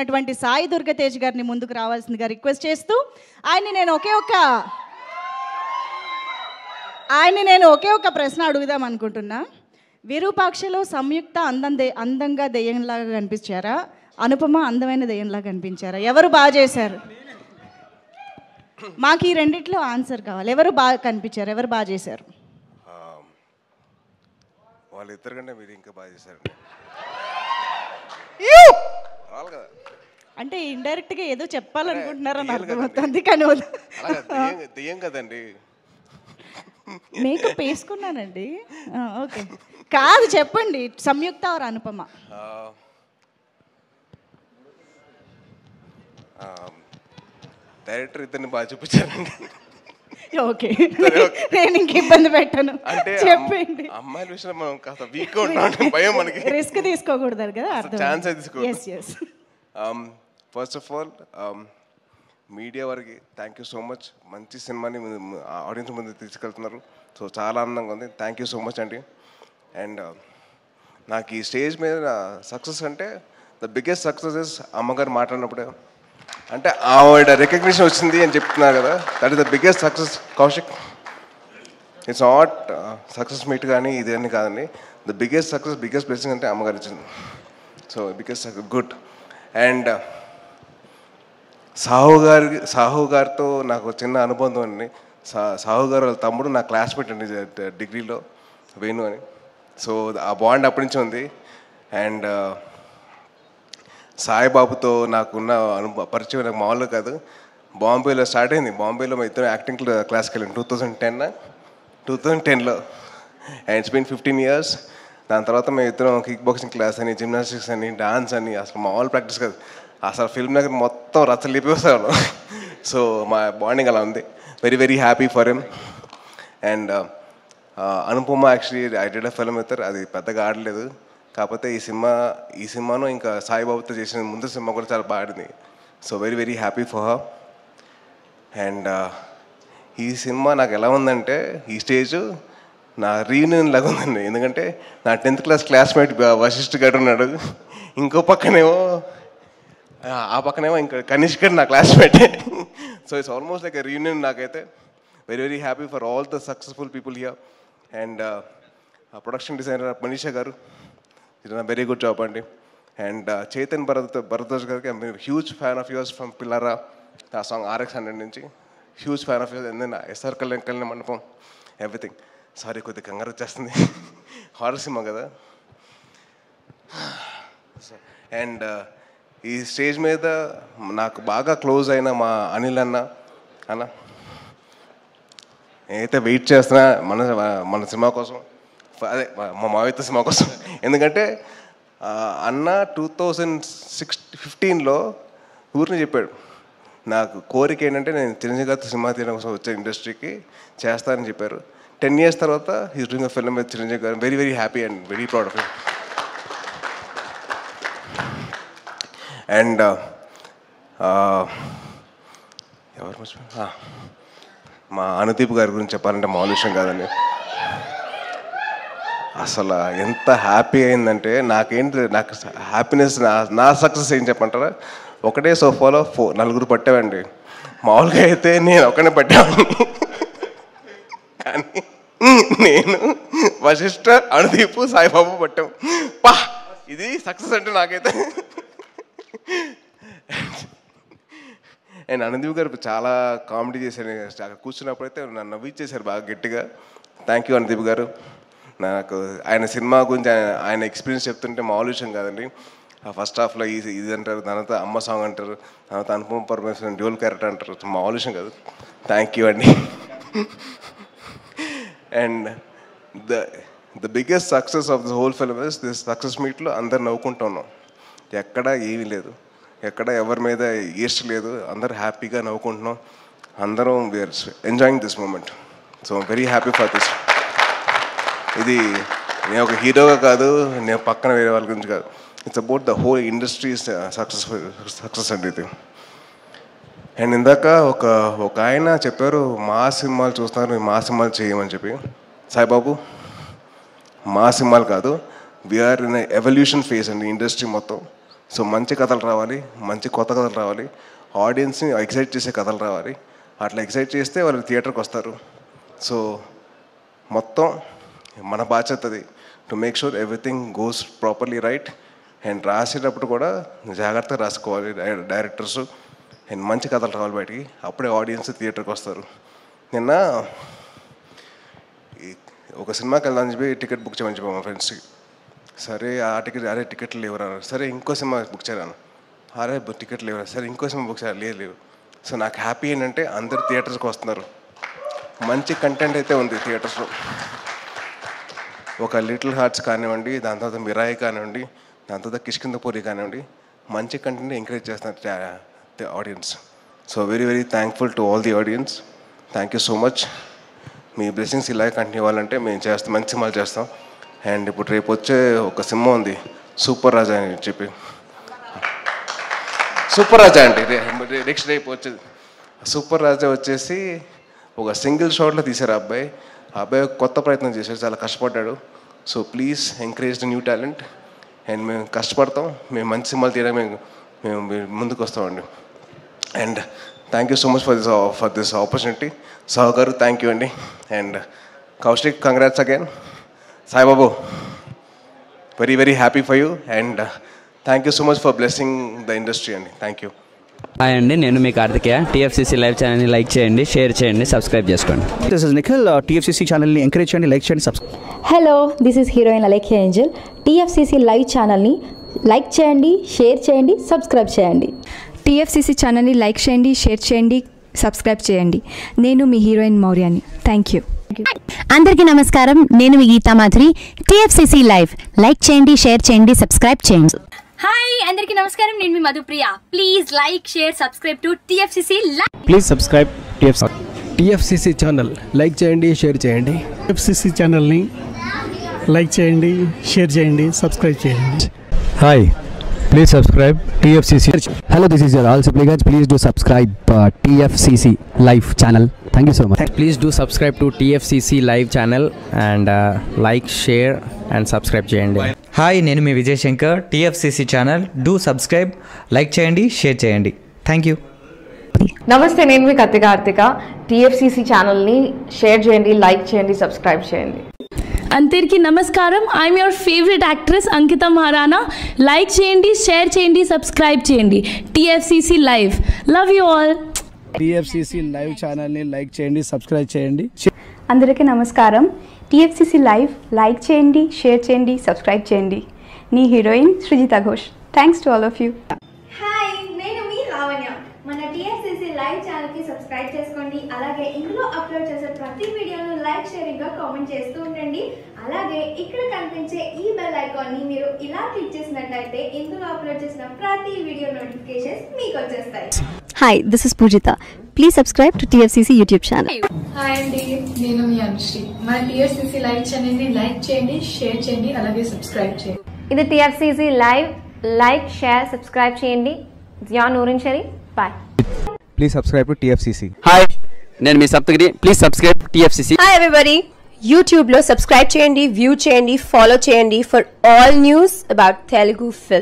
ఉన్నటువంటి సాయి దుర్గతేజ్ గారిని ముందుకు రావాల్సిందిగా రిక్వెస్ట్ చేస్తూ ఆయన్ని నేను ఒకే ఒక ప్రశ్న అడుగుదాం అనుకుంటున్నా. విరూపాక్షలో సంయుక్త అందంగా దెయ్యంలాగా కనిపించారా, అనుపమ అందమైన దెయ్యంలాగా కనిపించారా? ఎవరు బాగా చేశారు? మాకు ఈ రెండిట్లో ఆన్సర్ కావాలి. ఎవరు బాగా కనిపించారు, ఎవరు బాగా చేశారు? వాళ్ళిద్దరు కంటే మీరు ఇంకా బాగా చేశారు. అంటే ఇండైరెక్ట్గా ఏదో చెప్పాలనుకుంటున్నారని అర్థమవుతుంది, కానీ దెయ్యం కదండి. మేకప్ వేసుకున్నానండి. ఓకే, కాదు చెప్పండి, సంయుక్త ఆర్ అనుపమ? డైరెక్టర్ ఇద్దరిని బాగా చూపించారండి. ఓకే, నేను ఇంక ఇబ్బంది పెట్టను. అంటే చెప్పండి. అమ్మాయిల విషయంలో మనం కాస్త వీక్ గా ఉంటాం, భయం మనకి. రిస్క్ తీసుకోకూడదు కదా, ఛాన్స్ తీసుకో. ఫస్ట్ ఆఫ్ ఆల్ మీడియా వారికి థ్యాంక్ యూ సో మచ్. మంచి సినిమాని ఆడియన్స్ ముందు తీసుకెళ్తున్నారు. సో చాలా ఆనందంగా ఉంది. థ్యాంక్ యూ సో మచ్ అండి. అండ్ నాకు ఈ స్టేజ్ మీద సక్సెస్ అంటే ద బిగ్గెస్ట్ సక్సెస్ ఇస్ అమ్మగారు మాట్లాడినప్పుడే, అంటే ఆవిడ రికగ్నిషన్ వచ్చింది అని చెప్తున్నారు కదా, that is the biggest success. Kaushik, it's not success meet కానీ ఇది అని కాదండి. The biggest success, biggest blessing అంటే అమ్మగారు ఇచ్చింది. So biggest good. And Sahu గారితో నాకు చిన్న అనుబంధం అండి. సాహు గారు వాళ్ళ తమ్ముడు నా క్లాస్మేట్ అండి డిగ్రీలో, వేణు అని. సో ఆ బాండ్ అప్పటి నుంచి ఉంది. అండ్ సాయిబాబుతో నాకున్న పరిచయం నాకు మామూలుగా కాదు. బాంబేలో స్టార్ట్ అయింది. బాంబేలో మా ఇద్దరు యాక్టింగ్ క్లాస్కి వెళ్ళాను 2010లో. And it's been 15 years. దాని తర్వాత మేము ఇద్దరం కిక్ బాక్సింగ్ క్లాస్ అని, జిమ్నాస్టిక్స్ అని, డాన్స్ అని, అసలు మామూలు ప్రాక్టీస్ కాదు. అసలు ఫిల్మ్ నగర్ మొత్తం రచ్చలిపిస్తాను. సో మా బాండింగ్ అలా ఉంది. Very very happy for him. And Anupama actually I did a film with her. అది పెద్దగా ఆడలేదు, కాకపోతే ఈ సినిమాను ఇంకా సాయిబాబుతో చేసిన ముందు సినిమా కూడా చాలా బాగుంది. So very very happy for her. And ఈ సినిమా నాకు ఎలా ఉందంటే, ఈ స్టేజ్ నా రీయూనియన్ లాగా ఉందండి. ఎందుకంటే నా 10th క్లాస్ క్లాస్మేట్ వశిష్ఠ గారు ఉన్నాడు, ఇంకో పక్కనేమో ఇంకా కనిష్క్ గారు నా క్లాస్మేటే. So it's almost like a reunion నాకైతే. Very very happy for all the successful people here. And production designer Manisha గారు, ఇది వెరీ గుడ్ జాబ్ అండి. అండ్ చైతన్ భరద్వాజ్ గారికి I'm huge fan of yours from Pillaraa, ఆ సాంగ్ RX100 నుంచి huge fan of yours. And then SR Kalyana Mandapam, everything. Sorry, కొద్దిగా కంగారు వచ్చేస్తుంది, horror సినిమా కదా. అండ్ ఈ స్టేజ్ మీద నాకు బాగా క్లోజ్ అయిన మా అనిల్ అన్న నేనైతే వెయిట్ చేస్తున్నా మన సినిమా కోసం, అదే మా మావిత సినిమా కోసం. ఎందుకంటే అన్న 2015లో ఊరిని చెప్పాడు, నాకు కోరిక ఏంటంటే నేను చిరంజీవి గారితో సినిమా తీయడం కోసం వచ్చే ఇండస్ట్రీకి చేస్తానని చెప్పారు. 10 years తర్వాత he's doing a film with Chiranjeevi గారు. Very very happy and very proud of him. And ఎవరు మర్చిపోయారు, మా అనుదీప్ గారి గురించి చెప్పాలంటే మామూలు విషయం కాదండి. అసలు ఎంత హ్యాపీ అయిందంటే, నాకు హ్యాపీనెస్, నా సక్సెస్ ఏం చెప్పంటారా, ఒకటే సోఫాలో 4 పట్టామండి. మామూలుగా అయితే నేను ఒకనే పట్టామని, కానీ నేను వశిష్ఠ, అనుదీప్, సాయిబాబు పట్టాం. పా, ఇది సక్సెస్ అంటే నాకైతే. అండ్ అనుదీప్ గారు చాలా కామెడీ చేశారు. అక్కడ కూర్చున్నప్పుడైతే నన్ను నవ్విచ్చేశారు బాగా గట్టిగా. థ్యాంక్ యూ అనుదీప్ గారు. నాకు ఆయన సినిమా గురించి ఆయన ఎక్స్పీరియన్స్ చెప్తుంటే మామూలు విషయం కాదండి. ఫస్ట్ హాఫ్లో ఇది అంటారు, తర్వాత అమ్మ సాంగ్ అంటారు, తర్వాత అనుపమ పరమేశ్వరన్ డ్యూల్ క్యారెక్టర్ అంటారు. మామూలు విషయం కాదు. థ్యాంక్ యూ అండి. And the biggest success of the whole film is this success మీట్లో అందరు నవ్వుకుంటూ ఉన్నాం. ఎక్కడ ఏమీ లేదు, ఎక్కడ ఎవరి మీద ఈర్ష లేదు, అందరూ హ్యాపీగా నవ్వుకుంటున్నాం. అందరం we are enjoying this moment. So very happy for this. ఇది నేను ఒక హీరోగా కాదు, నేను పక్కన వేరే వాళ్ళ గురించి కాదు, it's about the whole industry success అండి ఇది. అండ్ ఇందాక ఒక ఆయన చెప్పారు, మా సినిమాలు చూస్తున్నారు, మా సినిమాలు చేయమని చెప్పి. సాయిబాబు, మా సినిమాలు కాదు, వీఆర్ ఇన్ ఎవల్యూషన్ ఫేజ్ అండి ఇండస్ట్రీ మొత్తం. సో మంచి కథలు రావాలి, మంచి కొత్త కథలు రావాలి, ఆడియన్స్ని ఎక్సైట్ చేసే కథలు రావాలి. అట్లా ఎక్సైట్ చేస్తే వాళ్ళు థియేటర్కి వస్తారు. సో మొత్తం మన బాధ్యత అది, to make sure everything goes properly right. And రాసేటప్పుడు కూడా జాగ్రత్తగా రాసుకోవాలి డైరెక్టర్స్. అండ్ మంచి కథలు రావాలి బయటికి, అప్పుడే ఆడియన్స్ థియేటర్కి వస్తారు. నిన్న ఒక సినిమాకి వెళ్దామని చెప్పి టికెట్ బుక్ చేయమని చెప్పాము మా ఫ్రెండ్స్కి. సరే ఆ టికెట్, అరే టికెట్లు లేవురా, సరే ఇంకో సినిమా బుక్ చేయరాను, అరే టికెట్లు లేవురా, సరే ఇంకో సినిమా బుక్ చేయాలి, లేవు. సో నాకు హ్యాపీ ఏంటంటే అందరు థియేటర్స్కి వస్తున్నారు, మంచి కంటెంట్ అయితే ఉంది థియేటర్స్లో. ఒక లిటిల్ హార్ట్స్ కానివ్వండి, దాని తర్వాత మిరాయి కానివ్వండి, దాని తర్వాత కిష్కిందపూరి కానివ్వండి, మంచి కంటెంట్ ఎంకరేజ్ చేస్తున్నారు audience. So very very thankful to all the audience. Thank you so much. Me blessings ఇలాగే కంటిన్యూ అవ్వాలంటే మేము చేస్తాం, మంచి సినిమాలు చేస్తాం. అండ్ ఇప్పుడు రేపు వచ్చే ఒక సినిమా ఉంది సూపర్ రాజా అని చెప్పి, సూపర్ రాజా అండి నెక్స్ట్ రేపు వచ్చేది. సూపర్ రాజా వచ్చేసి ఒక సింగిల్ షాట్లో తీశారు ఆ అబ్బాయి కొత్త ప్రయత్నం చేశాడు, చాలా కష్టపడ్డాడు. So please encourage the new talent. And మేము కష్టపడతాం, మేము మంచి సినిమాలు తీయడానికి మేము ముందుకు వస్తామండి. And thank you so much for this opportunity. Sahu గారు థ్యాంక్ యూ అండి. And Kaushik congrats again. Saibabu very very happy for you. And thank you so much for blessing the industry అండి. Thank you. హాయ్ అండి, నేను మీ కార్తికేయ. టీఎఫ్సీసీ లైవ్ ఛానల్ని like చేయండి, share చేయండి, subscribe చేసుకోండి. This is Nikhil. టీఎఫ్సీసీ ఛానల్ని ఎంకరేజ్ చేయండి, లైక్ చేయండి, subscribe. Hello, this is heroine Alekhya Angel. TFCC live ఛానల్ని లైక్ చేయండి, షేర్ చేయండి, సబ్స్క్రైబ్ చేయండి. టీఎఫ్సీసీ ఛానల్ని లైక్ చేయండి, షేర్ చేయండి, సబ్స్క్రైబ్ చేయండి. నేను మీ హీరోయిన్ మౌర్యాని. Thank you. అందరికీ నమస్కారం, నేను మీ Geetha Madhuri. TFCC live like చేయండి, షేర్ చేయండి, సబ్స్క్రైబ్ చేయండి. హాయ్ అందరికీ నమస్కారం, నేను మీ Madhupriya. Please like share subscribe to TFCC live. Please subscribe TFCC channel. Like చేయండి, షేర్ చేయండి. టీఎఫ్సీసీ ఛానల్ని లైక్ చేయండి, షేర్ చేయండి, సబ్స్క్రైబ్ చేయండి. Hi, please subscribe TFCC. Hello, this is your all Sipligunj. Please do subscribe TFCC live channel. Thank you so much. Please do subscribe to TFCC live channel and like, share and subscribe చేయండి. Hi, నేను మీ Vijay Shankar. TFCC channel do subscribe, like చేయండి, share చేయండి. Thank you. నమస్తే, నేను మీ Karthika. TFCC ఛానల్ని share చేయండి, లైక్ చేయండి, సబ్స్క్రైబ్ చేయండి. అందరికీ నమస్కారం, I'm your favourite actress Ankita Maharana. Like చేయండి, షేర్ చేయండి, సబ్స్క్రైబ్ చేయండి. TFCC live. Love you all. TFCC live ఛానల్ని లైక్ చేయండి, సబ్స్క్రైబ్ చేయండి. అందరికీ నమస్కారం. టీఎఫ్సీసీ లైవ్ లైక్ చేయండి, షేర్ చేయండి, సబ్స్క్రైబ్ చేయండి. నీ heroine Srujitha Ghosh. Thanks to all of you. Hi, నేను మీ లావణ్య. మన టీఎఫ్సీసీ లైవ్ ఛానల్కి సబ్స్క్రైబ్ చేసుకోండి. అలాగే ఇందులో అప్లోడ్ చేసే ప్రతి వీడియోను లైక్, షేరింగ్గా కామెంట్ చేస్తూ ఉండండి. అలాగే ఇక్కడ కనిపించే ఈ బెల్ ఐకాన్ని మీరు ఇలా క్లిక్ చేసినట్లయితే ఇందులో అప్లోడ్ చేసిన ప్రతి వీడియో నోటిఫికేషన్స్ మీకు వచ్చేస్తాయి. Hi, this is Poojitha. Please subscribe to TFCC YouTube channel. Hi అండి, నేను మీ అనుశ్రీ. మన టీఎఫ్సీసీ లైవ్ ఛానల్ని లైక్ చేయండి, షేర్ చేయండి, అలాగే సబ్స్క్రైబ్ చేయండి. ఇది TFCC live. Like, share, subscribe చేయండి. Zia Noorin Shari. Bye. Please subscribe to TFCC. Hi, నేను మీ Saptagiri. Please subscribe TFCC. Hi everybody. యూట్యూబ్లో సబ్స్క్రైబ్ చేయండి, వ్యూ చేయండి, ఫాలో చేయండి for all news about Telugu film.